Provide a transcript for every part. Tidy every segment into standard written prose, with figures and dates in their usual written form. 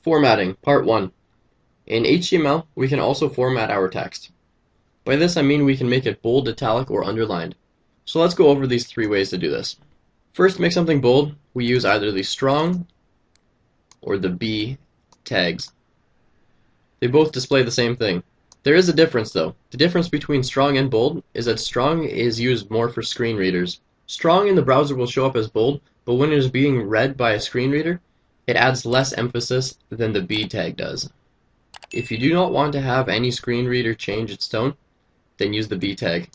Formatting, Part 1. In HTML, we can also format our text. By this I mean we can make it bold, italic, or underlined. So let's go over these three ways to do this. First, to make something bold, we use either the strong or the B tags. They both display the same thing. There is a difference though. The difference between strong and bold is that strong is used more for screen readers. Strong in the browser will show up as bold, but when it is being read by a screen reader, it adds less emphasis than the B tag does. If you do not want to have any screen reader change its tone, then use the B tag.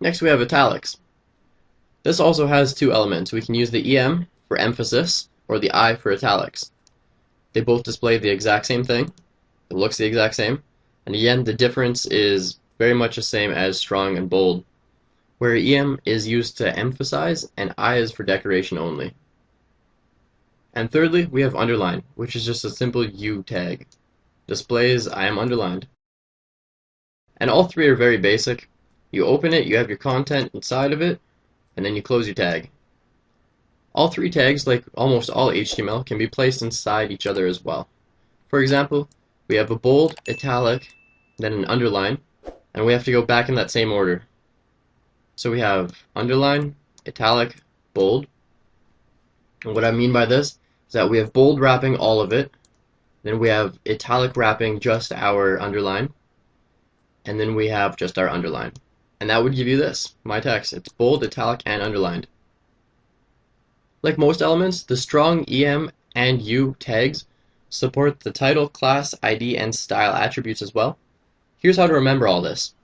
Next we have italics. This also has two elements. We can use the EM for emphasis or the I for italics. They both display the exact same thing. It looks the exact same. And again, the difference is very much the same as strong and bold, where EM is used to emphasize and I is for decoration only. And thirdly, we have underline, which is just a simple U tag. Displays I am underlined. And all three are very basic. You open it, you have your content inside of it, and then you close your tag. All three tags, like almost all HTML, can be placed inside each other as well. For example, we have a bold, italic, then an underline, and we have to go back in that same order. So we have underline, italic, bold. And what I mean by this is that we have bold wrapping all of it, then we have italic wrapping just our underline, and then we have just our underline. And that would give you this, my text. It's bold, italic, and underlined. Like most elements, the strong EM and U tags support the title, class, ID, and style attributes as well. Here's how to remember all this.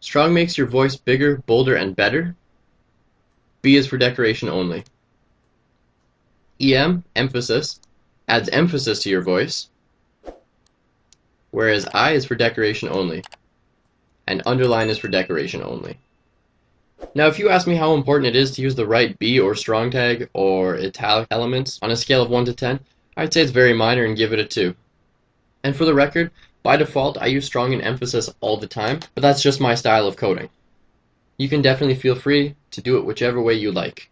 Strong makes your voice bigger, bolder, and better. B is for decoration only. EM, emphasis, adds emphasis to your voice, whereas I is for decoration only, and underline is for decoration only. Now, if you ask me how important it is to use the right B or strong tag or italic elements on a scale of 1 to 10, I'd say it's very minor and give it a 2. And for the record, by default, I use strong and emphasis all the time, but that's just my style of coding. You can definitely feel free to do it whichever way you like.